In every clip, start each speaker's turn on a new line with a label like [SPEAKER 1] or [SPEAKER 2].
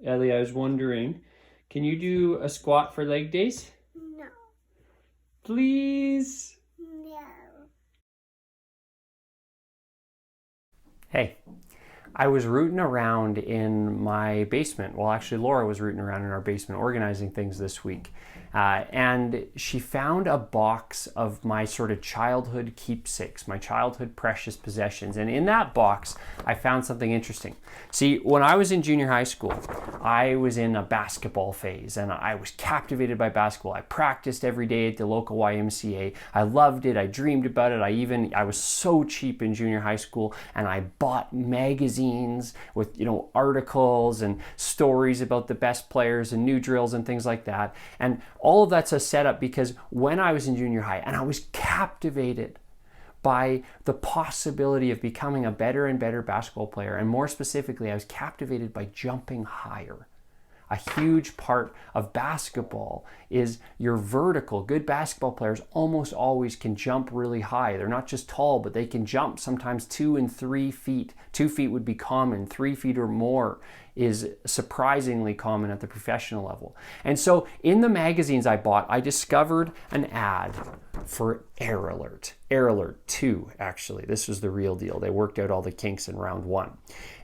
[SPEAKER 1] Ellie, I was wondering, can you do a squat for leg days?
[SPEAKER 2] No.
[SPEAKER 1] Please?
[SPEAKER 2] No.
[SPEAKER 3] Hey, I was rooting around in my basement. Well, actually, Laura was rooting around in our basement organizing things this week. And she found a box of my sort of childhood keepsakes, my childhood precious possessions. And in that box, I found something interesting. See, when I was in junior high school, I was in a basketball phase and I was captivated by basketball. I practiced every day at the local YMCA. I loved it. I dreamed about it. I was so cheap in junior high school, and I bought magazines with, articles and stories about the best players and new drills and things like that. And all of that's a setup because when I was in junior high and I was captivated by the possibility of becoming a better and better basketball player, and more specifically, I was captivated by jumping higher. A huge part of basketball is your vertical. Good basketball players almost always can jump really high. They're not just tall, but they can jump sometimes 2 and 3 feet. 2 feet would be common. 3 feet or more is surprisingly common at the professional level. And so in the magazines I bought, I discovered an ad for Air Alert. Air Alert 2, actually. This was the real deal. They worked out all the kinks in round 1.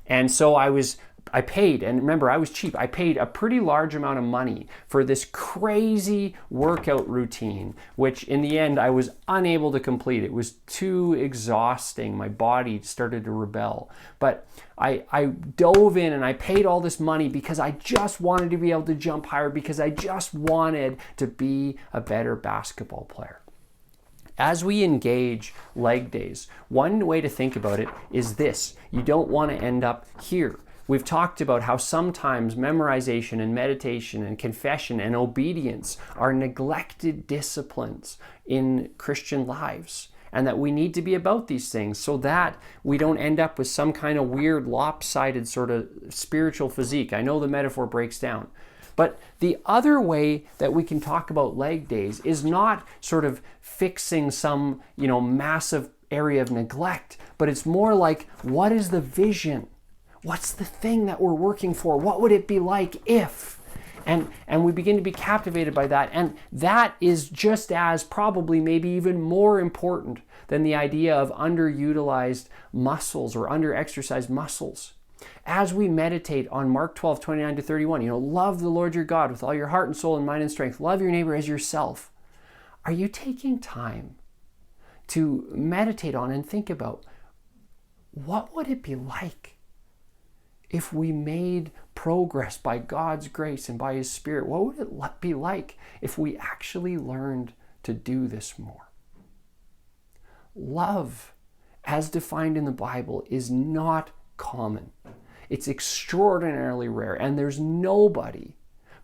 [SPEAKER 3] And so I paid, and remember, I was cheap. I paid a pretty large amount of money for this crazy workout routine, which in the end I was unable to complete. It was too exhausting. My body started to rebel. But I dove in and I paid all this money because I just wanted to be able to jump higher, because I just wanted to be a better basketball player. As we engage leg days, one way to think about it is this: you don't want to end up here. We've talked about how sometimes memorization and meditation and confession and obedience are neglected disciplines in Christian lives, and that we need to be about these things so that we don't end up with some kind of weird lopsided sort of spiritual physique. I know the metaphor breaks down. But the other way that we can talk about leg days is not sort of fixing some, massive area of neglect, but it's more like, what is the vision? What's the thing that we're working for? What would it be like if? And we begin to be captivated by that. And that is just as, probably maybe even more important than the idea of underutilized muscles or underexercised muscles. As we meditate on Mark 12:29-31, love the Lord your God with all your heart and soul and mind and strength. Love your neighbor as yourself. Are you taking time to meditate on and think about, what would it be like if we made progress by God's grace and by His Spirit? What would it be like if we actually learned to do this more? Love, as defined in the Bible, is not common. It's extraordinarily rare, and there's nobody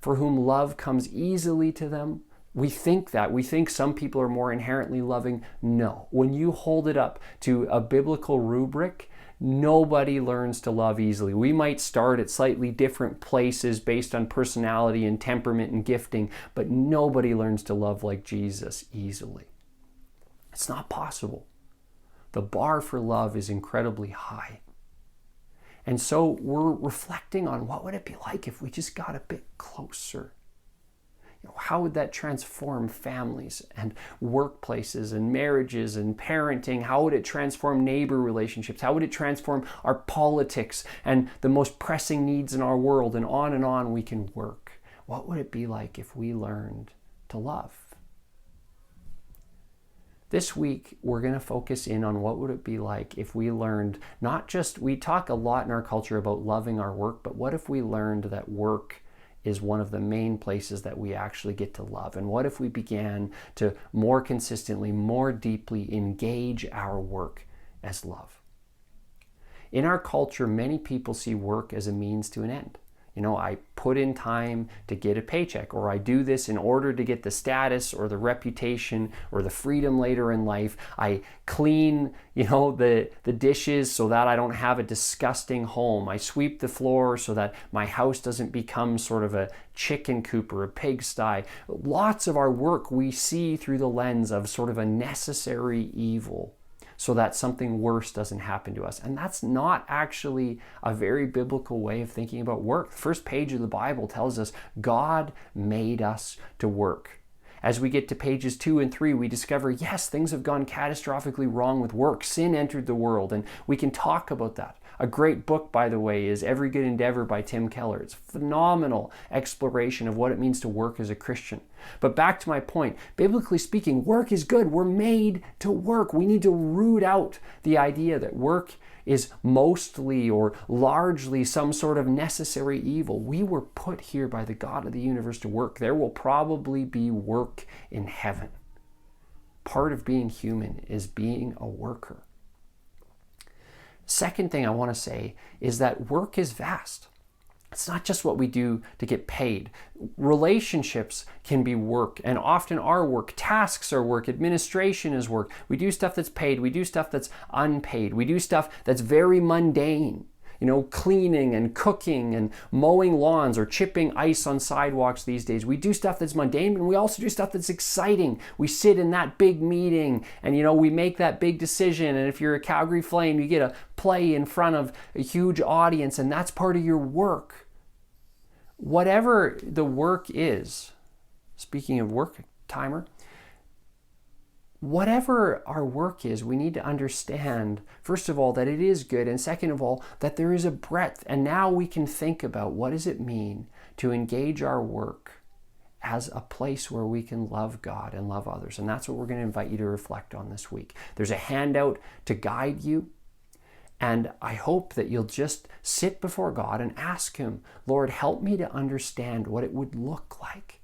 [SPEAKER 3] for whom love comes easily to them. We think that. We think some people are more inherently loving. No. When you hold it up to a biblical rubric, nobody learns to love easily. We might start at slightly different places based on personality and temperament and gifting, but nobody learns to love like Jesus easily. It's not possible. The bar for love is incredibly high. And so we're reflecting on, what would it be like if we just got a bit closer? How would that transform families and workplaces and marriages and parenting? How would it transform neighbor relationships? How would it transform our politics and the most pressing needs in our world? And on we can work. What would it be like if we learned to love? This week, we're going to focus in on what would it be like if we learned, not just, we talk a lot in our culture about loving our work, but what if we learned that work is one of the main places that we actually get to love? And what if we began to more consistently, more deeply engage our work as love? In our culture, many people see work as a means to an end. I put in time to get a paycheck, or I do this in order to get the status or the reputation or the freedom later in life. I clean, the dishes so that I don't have a disgusting home. I sweep the floor so that my house doesn't become sort of a chicken coop or a pigsty. Lots of our work we see through the lens of sort of a necessary evil. so that something worse doesn't happen to us. And that's not actually a very biblical way of thinking about work. The first page of the Bible tells us God made us to work. As we get to pages 2 and 3, we discover, yes, things have gone catastrophically wrong with work. Sin entered the world, and we can talk about that. A great book, by the way, is Every Good Endeavor by Tim Keller. It's a phenomenal exploration of what it means to work as a Christian. But back to my point, biblically speaking, work is good. We're made to work. We need to root out the idea that work is mostly or largely some sort of necessary evil. We were put here by the God of the universe to work. There will probably be work in heaven. Part of being human is being a worker. Second thing I want to say is that work is vast. It's not just what we do to get paid. Relationships can be work, and often are work. Tasks are work. Administration is work. We do stuff that's paid. We do stuff that's unpaid. We do stuff that's very mundane. Cleaning and cooking and mowing lawns or chipping ice on sidewalks these days. We do stuff that's mundane, and we also do stuff that's exciting. We sit in that big meeting and, we make that big decision. And if you're a Calgary Flame, you get to play in front of a huge audience, and that's part of your work. Whatever the work is, speaking of work timer, whatever our work is, we need to understand, first of all, that it is good, and second of all, that there is a breadth. And now we can think about, what does it mean to engage our work as a place where we can love God and love others? And that's what we're going to invite you to reflect on this week. There's a handout to guide you, and I hope that you'll just sit before God and ask Him, Lord, help me to understand what it would look like.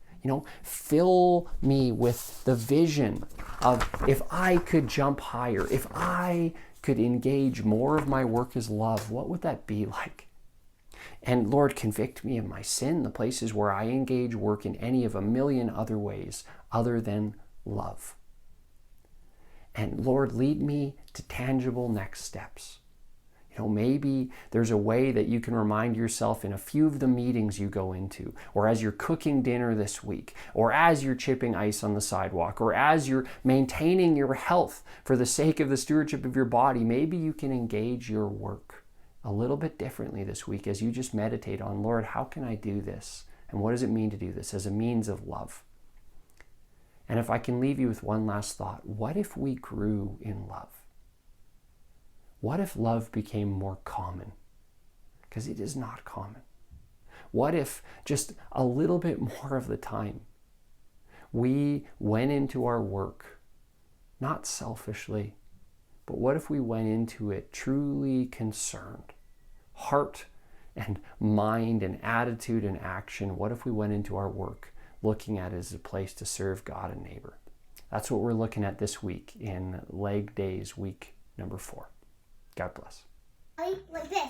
[SPEAKER 3] Fill me with the vision of, if I could jump higher, if I could engage more of my work as love, what would that be like? And Lord, convict me of my sin, the places where I engage work in any of a million other ways other than love. And Lord, lead me to tangible next steps. Maybe there's a way that you can remind yourself in a few of the meetings you go into, or as you're cooking dinner this week, or as you're chipping ice on the sidewalk, or as you're maintaining your health for the sake of the stewardship of your body. Maybe you can engage your work a little bit differently this week as you just meditate on, Lord, how can I do this? And what does it mean to do this as a means of love? And if I can leave you with one last thought, what if we grew in love? What if love became more common? Because it is not common. What if just a little bit more of the time we went into our work, not selfishly, but what if we went into it truly concerned, heart and mind and attitude and action? What if we went into our work looking at it as a place to serve God and neighbor? That's what we're looking at this week in Leg Days, week number 4. God bless.
[SPEAKER 2] Like this.